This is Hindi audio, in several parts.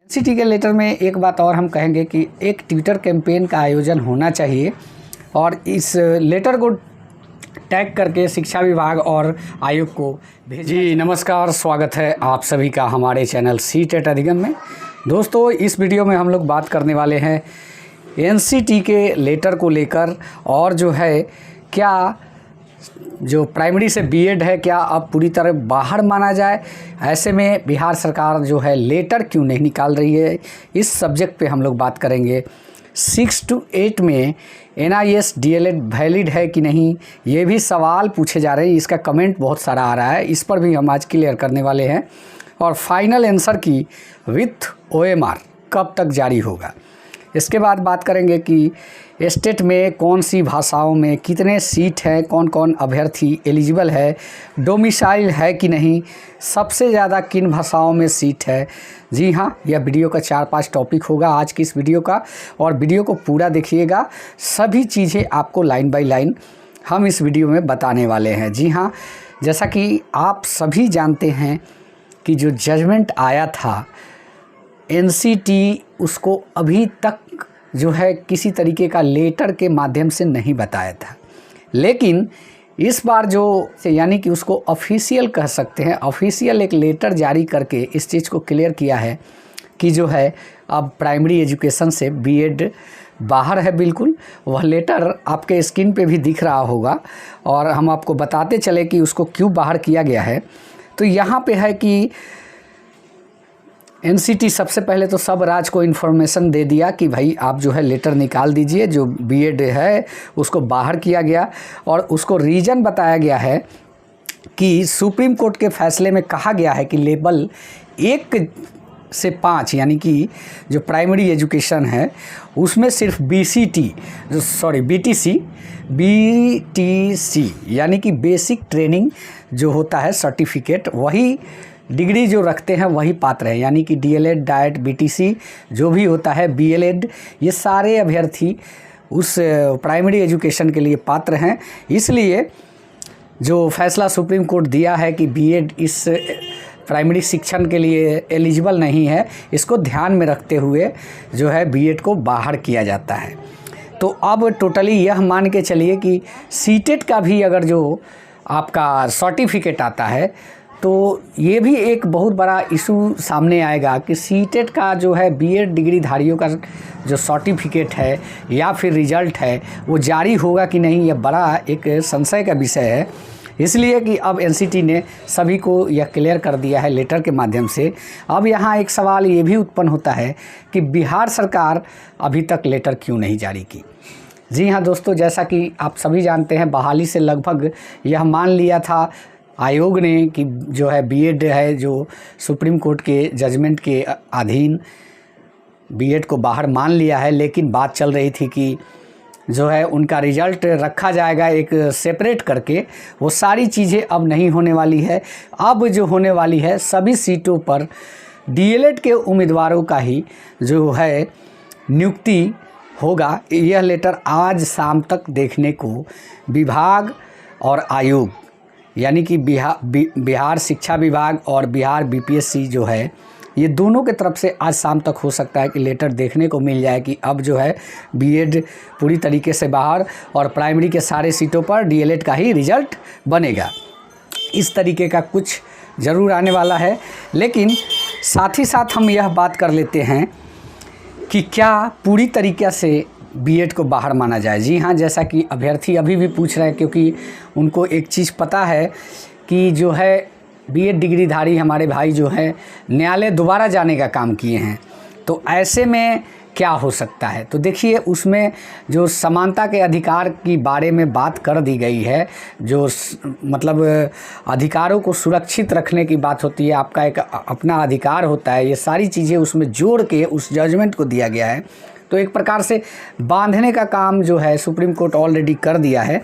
एनसीटी के लेटर में एक बात और हम कहेंगे कि एक ट्विटर कैंपेन का आयोजन होना चाहिए और इस लेटर को टैग करके शिक्षा विभाग और आयोग को भेजें। जी नमस्कार, स्वागत है आप सभी का हमारे चैनल सी-टेट अधिगम में। दोस्तों, इस वीडियो में हम लोग बात करने वाले हैं एनसीटी के लेटर को लेकर और जो है क्या जो प्राइमरी से बीएड है क्या अब पूरी तरह बाहर माना जाए। ऐसे में बिहार सरकार जो है लेटर क्यों नहीं निकाल रही है, इस सब्जेक्ट पे हम लोग बात करेंगे। 6 to 8 में NIS DLED वैलिड है कि नहीं, ये भी सवाल पूछे जा रहे हैं। इसका कमेंट बहुत सारा आ रहा है, इस पर भी हम आज क्लियर करने वाले हैं। और फाइनल आंसर की विथ OMR कब तक जारी होगा। इसके बाद बात करेंगे कि स्टेट में कौन सी भाषाओं में कितने सीट हैं, कौन कौन अभ्यर्थी एलिजिबल है, डोमिसाइल है कि नहीं, सबसे ज़्यादा किन भाषाओं में सीट है। जी हाँ, यह वीडियो का 4-5 टॉपिक होगा आज की इस वीडियो का, और वीडियो को पूरा देखिएगा। सभी चीज़ें आपको लाइन बाय लाइन हम इस वीडियो में बताने वाले हैं। जी हाँ, जैसा कि आप सभी जानते हैं कि जो जजमेंट आया था एनसीटी उसको अभी तक जो है किसी तरीके का लेटर के माध्यम से नहीं बताया था, लेकिन इस बार जो यानी कि उसको ऑफिशियल कह सकते हैं, ऑफिशियल एक लेटर जारी करके इस चीज़ को क्लियर किया है कि जो है अब प्राइमरी एजुकेशन से बीएड बाहर है। बिल्कुल वह लेटर आपके स्क्रीन पे भी दिख रहा होगा और हम आपको बताते चले कि उसको क्यों बाहर किया गया है। तो यहाँ पे है कि एनसीटी सबसे पहले तो सब राज्य को इन्फॉर्मेशन दे दिया कि भाई आप जो है लेटर निकाल दीजिए, जो बीएड है उसको बाहर किया गया। और उसको रीज़न बताया गया है कि सुप्रीम कोर्ट के फैसले में कहा गया है कि लेवल 1 से 5 यानी कि जो प्राइमरी एजुकेशन है उसमें सिर्फ बीटीसी यानी कि बेसिक ट्रेनिंग जो होता है सर्टिफिकेट, वही डिग्री जो रखते हैं वही पात्र है। यानी कि डीएलएड, डाइट, बीटीसी जो भी होता है, बीएलएड, ये सारे अभ्यर्थी उस प्राइमरी एजुकेशन के लिए पात्र हैं। इसलिए जो फैसला सुप्रीम कोर्ट दिया है कि बीएड इस प्राइमरी शिक्षण के लिए एलिजिबल नहीं है, इसको ध्यान में रखते हुए जो है बीएड को बाहर किया जाता है। तो अब टोटली यह मान के चलिए कि सीटेट का भी अगर जो आपका सर्टिफिकेट आता है तो ये भी एक बहुत बड़ा इशू सामने आएगा कि सीटेट का जो है बीएड डिग्रीधारियों का जो सर्टिफिकेट है या फिर रिजल्ट है वो जारी होगा कि नहीं, यह बड़ा एक संशय का विषय है। इसलिए कि अब एनसीटी ने सभी को यह क्लियर कर दिया है लेटर के माध्यम से। अब यहाँ एक सवाल ये भी उत्पन्न होता है कि बिहार सरकार अभी तक लेटर क्यों नहीं जारी की। जी हाँ दोस्तों, जैसा कि आप सभी जानते हैं बहाली से लगभग यह मान लिया था आयोग ने कि जो है बीएड है जो सुप्रीम कोर्ट के जजमेंट के अधीन बीएड को बाहर मान लिया है, लेकिन बात चल रही थी कि जो है उनका रिजल्ट रखा जाएगा एक सेपरेट करके। वो सारी चीज़ें अब नहीं होने वाली है। अब जो होने वाली है सभी सीटों पर डीएलएड के उम्मीदवारों का ही जो है नियुक्ति होगा। यह लेटर आज शाम तक देखने को विभाग और आयोग यानी कि बिहार शिक्षा विभाग और बिहार बीपीएससी जो है, ये दोनों के तरफ से आज शाम तक हो सकता है कि लेटर देखने को मिल जाए कि अब जो है बीएड पूरी तरीके से बाहर और प्राइमरी के सारे सीटों पर डीएलएड का ही रिजल्ट बनेगा। इस तरीके का कुछ ज़रूर आने वाला है। लेकिन साथ ही साथ हम यह बात कर लेते हैं कि क्या पूरी तरीके से बीएड को बाहर माना जाए। जी हाँ, जैसा कि अभ्यर्थी अभी भी पूछ रहे हैं, क्योंकि उनको एक चीज़ पता है कि जो है बीएड डिग्रीधारी हमारे भाई जो हैं न्यायालय दोबारा जाने का काम किए हैं, तो ऐसे में क्या हो सकता है। तो देखिए, उसमें जो समानता के अधिकार की बारे में बात कर दी गई है, जो मतलब अधिकारों को सुरक्षित रखने की बात होती है, आपका एक अपना अधिकार होता है, ये सारी चीज़ें उसमें जोड़ के उस जजमेंट को दिया गया है। तो एक प्रकार से बांधने का काम जो है सुप्रीम कोर्ट ऑलरेडी कर दिया है।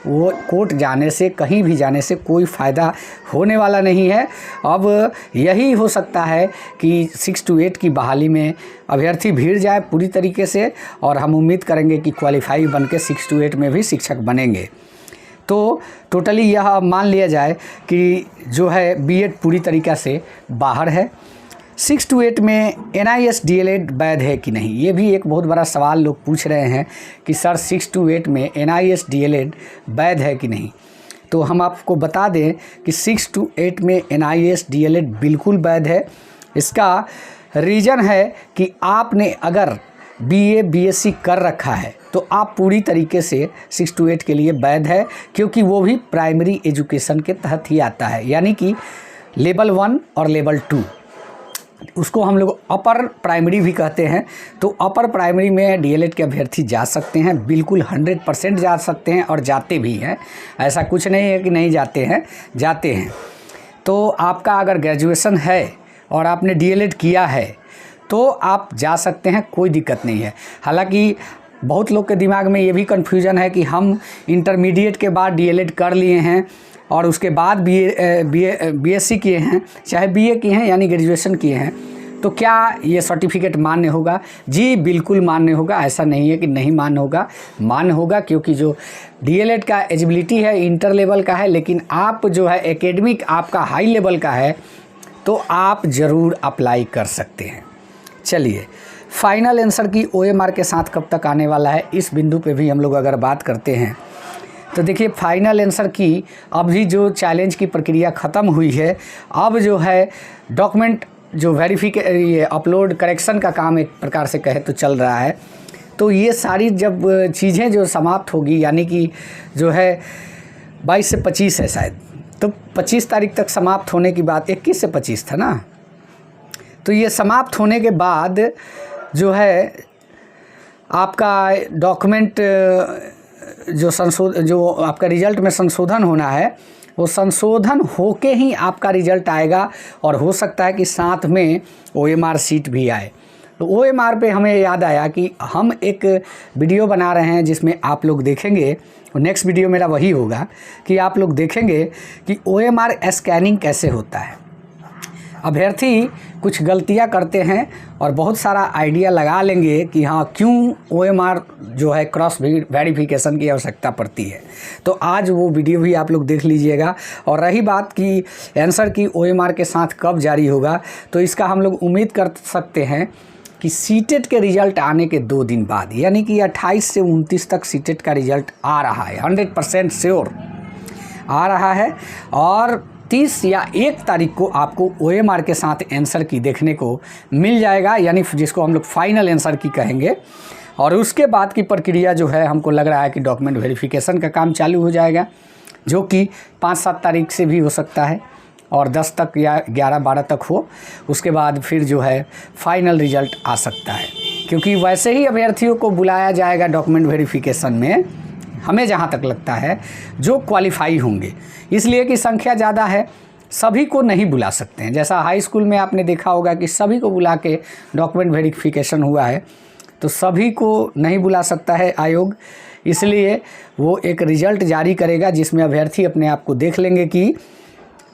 वो कोर्ट जाने से, कहीं भी जाने से कोई फ़ायदा होने वाला नहीं है। अब यही हो सकता है कि 6 to 8 की बहाली में अभ्यर्थी भीड़ जाए पूरी तरीके से, और हम उम्मीद करेंगे कि क्वालिफाई बन के 6 to 8 में भी शिक्षक बनेंगे। तो टोटली यह मान लिया जाए कि जो है बीएड पूरी तरीक़ा से बाहर है। 6 to 8 में NIS DLED वैध है कि नहीं, ये भी एक बहुत बड़ा सवाल लोग पूछ रहे हैं कि सर 6 to 8 में NIS DLED वैध है कि नहीं। तो हम आपको बता दें कि 6 to 8 में NIS DLED बिल्कुल वैध है। इसका रीज़न है कि आपने अगर BA BSc कर रखा है तो आप पूरी तरीके से 6 to 8 के लिए वैध है, क्योंकि वो भी प्राइमरी एजुकेशन के तहत ही आता है, यानी कि लेवल 1 और लेवल 2, उसको हम लोग अपर प्राइमरी भी कहते हैं। तो अपर प्राइमरी में DLED के अभ्यर्थी जा सकते हैं, बिल्कुल 100% जा सकते हैं और जाते भी हैं। ऐसा कुछ नहीं है कि नहीं जाते हैं, जाते हैं। तो आपका अगर ग्रेजुएशन है और आपने DLED किया है तो आप जा सकते हैं, कोई दिक्कत नहीं है। हालांकि बहुत लोग के दिमाग में ये भी कन्फ्यूजन है कि हम इंटरमीडिएट के बाद DLED कर लिए हैं और उसके बाद BSc किए हैं, चाहे BA किए हैं यानी ग्रेजुएशन किए हैं, तो क्या ये सर्टिफिकेट मान्य होगा? जी बिल्कुल मान्य होगा। ऐसा नहीं है कि नहीं मान्य होगा, मान्य होगा, क्योंकि जो DLED का एलिजिबिलिटी है इंटर लेवल का है, लेकिन आप जो है एकेडमिक आपका हाई लेवल का है तो आप ज़रूर अप्लाई कर सकते हैं। चलिए, फाइनल आंसर की OMR के साथ कब तक आने वाला है, इस बिंदु पे भी हम लोग अगर बात करते हैं तो देखिए, फाइनल आंसर की अभी जो चैलेंज की प्रक्रिया ख़त्म हुई है, अब जो है डॉक्यूमेंट जो ये अपलोड करेक्शन का काम एक प्रकार से कहे तो चल रहा है। तो ये सारी जब चीज़ें जो समाप्त होगी, यानी कि जो है 22 से 25 है शायद, तो 25 तारीख तक समाप्त होने की बात, 21 से 25 था ना, तो ये समाप्त होने के बाद जो है आपका डॉक्यूमेंट जो आपका रिज़ल्ट में संशोधन होना है, वो संशोधन होके ही आपका रिज़ल्ट आएगा, और हो सकता है कि साथ में OMR सीट भी आए। तो OMR पे हमें याद आया कि हम एक वीडियो बना रहे हैं जिसमें आप लोग देखेंगे, नेक्स्ट वीडियो मेरा वही होगा कि आप लोग देखेंगे कि OMR स्कैनिंग कैसे होता है। अभ्यर्थी कुछ गलतियां करते हैं और बहुत सारा आइडिया लगा लेंगे कि हाँ क्यों OMR जो है क्रॉस वेरिफिकेशन की आवश्यकता पड़ती है। तो आज वो वीडियो भी आप लोग देख लीजिएगा। और रही बात कि आंसर की OMR के साथ कब जारी होगा, तो इसका हम लोग उम्मीद कर सकते हैं कि सीटेट के रिज़ल्ट आने के 2 दिन बाद, यानी कि 28 से 29 तक सीटेट का रिज़ल्ट आ रहा है, 100% श्योर आ रहा है। और 30 या 1 तारीख को आपको OMR के साथ आंसर की देखने को मिल जाएगा, यानी जिसको हम लोग फाइनल आंसर की कहेंगे। और उसके बाद की प्रक्रिया जो है, हमको लग रहा है कि डॉक्यूमेंट वेरिफिकेशन का काम चालू हो जाएगा, जो कि 5-7 तारीख से भी हो सकता है और 10 तक या 11-12 तक हो। उसके बाद फिर जो है फाइनल रिज़ल्ट आ सकता है, क्योंकि वैसे ही अभ्यर्थियों को बुलाया जाएगा डॉक्यूमेंट वेरिफिकेशन में, हमें जहाँ तक लगता है जो क्वालिफाई होंगे, इसलिए कि संख्या ज़्यादा है, सभी को नहीं बुला सकते हैं। जैसा हाई स्कूल में आपने देखा होगा कि सभी को बुला के डॉक्यूमेंट वेरिफिकेशन हुआ है, तो सभी को नहीं बुला सकता है आयोग, इसलिए वो एक रिज़ल्ट जारी करेगा जिसमें अभ्यर्थी अपने आप को देख लेंगे कि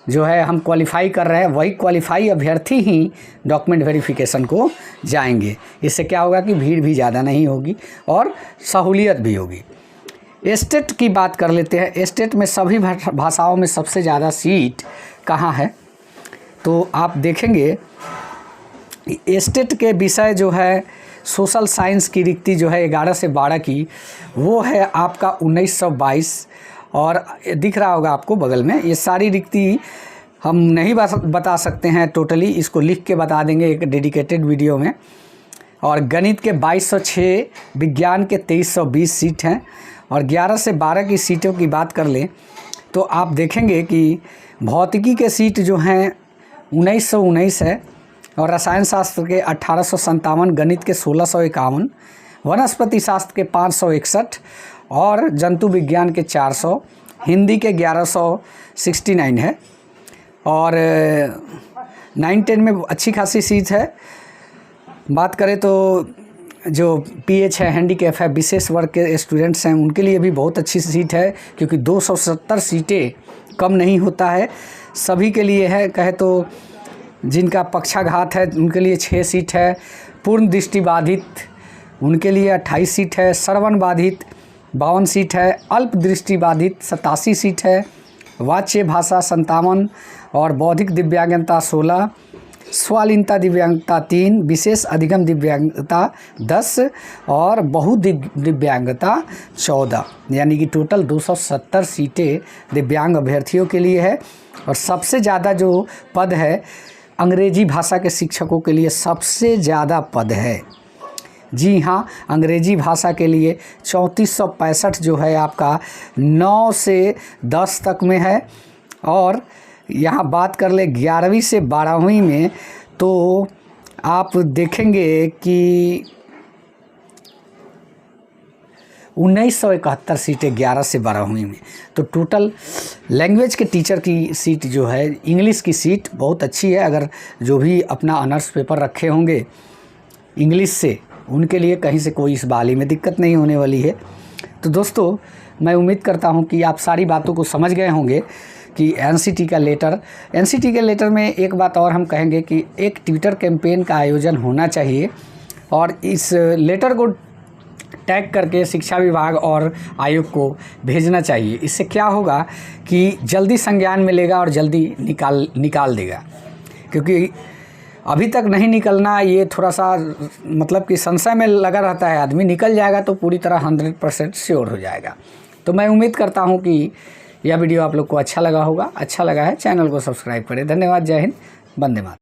जो है हम क्वालिफ़ाई कर रहे हैं, वही क्वालिफ़ाई अभ्यर्थी ही डॉक्यूमेंट वेरिफिकेशन को जाएंगे। इससे क्या होगा कि भीड़ भी ज़्यादा नहीं होगी और सहूलियत भी होगी। स्टेट की बात कर लेते हैं। स्टेट में सभी भाषाओं में सबसे ज़्यादा सीट कहाँ है, तो आप देखेंगे स्टेट के विषय जो है सोशल साइंस की रिक्ति जो है 11 से 12 की, वो है आपका 1922, और दिख रहा होगा आपको बगल में। ये सारी रिक्ति हम नहीं बता सकते हैं टोटली, इसको लिख के बता देंगे एक डेडिकेटेड वीडियो में। और गणित के 2206, विज्ञान के 2320 सीट हैं। और 11 से 12 की सीटों की बात कर लें तो आप देखेंगे कि भौतिकी के सीट जो हैं 1919 है, और रसायन शास्त्र के 1857, गणित के 1651, वनस्पति शास्त्र के 561 और जंतु विज्ञान के 400, हिंदी के 1169 है। और 9-10 में अच्छी खासी सीट है। बात करें तो जो PH है, हैंडीकैप है, विशेष वर्ग के स्टूडेंट्स हैं, उनके लिए भी बहुत अच्छी सीट है, क्योंकि 270 सीटें कम नहीं होता है, सभी के लिए है। कहे तो जिनका पक्षाघात है उनके लिए 6 सीट है, पूर्ण दृष्टिबाधित उनके लिए 28 सीट है, श्रवण बाधित 52 सीट है, अल्प दृष्टिबाधित 87 सीट है, वाच्य भाषा 57 और बौद्धिक दिव्यांगता 16, स्वालीनता दिव्यांगता 3, विशेष अधिगम दिव्यांगता 10 और दिव्यांगता 14, यानी कि टोटल 270 सीटें दिव्यांग अभ्यर्थियों के लिए है। और सबसे ज़्यादा जो पद है अंग्रेजी भाषा के शिक्षकों के लिए सबसे ज़्यादा पद है। जी हाँ, अंग्रेजी भाषा के लिए 3465 जो है आपका 9 से 10 तक में है। और यहाँ बात कर ले 11वीं से 12वीं में तो आप देखेंगे कि 1971 सीटें 11 से 12वीं में। तो टोटल लैंग्वेज के टीचर की सीट जो है, इंग्लिश की सीट बहुत अच्छी है। अगर जो भी अपना ऑनर्स पेपर रखे होंगे इंग्लिश से, उनके लिए कहीं से कोई इस बहाली में दिक्कत नहीं होने वाली है। तो दोस्तों, मैं उम्मीद करता हूं कि आप सारी बातों को समझ गए होंगे कि एनसीटी के लेटर में एक बात और हम कहेंगे कि एक ट्विटर कैंपेन का आयोजन होना चाहिए और इस लेटर को टैग करके शिक्षा विभाग और आयोग को भेजना चाहिए। इससे क्या होगा कि जल्दी संज्ञान में लेगा और जल्दी निकाल देगा, क्योंकि अभी तक नहीं निकलना ये थोड़ा सा मतलब कि संशय में लगा रहता है आदमी। निकल जाएगा तो पूरी तरह 100% श्योर हो जाएगा। तो मैं उम्मीद करता हूँ कि यह वीडियो आप लोग को अच्छा लगा होगा। अच्छा लगा है चैनल को सब्सक्राइब करें। धन्यवाद। जय हिंद। वंदे मातरम।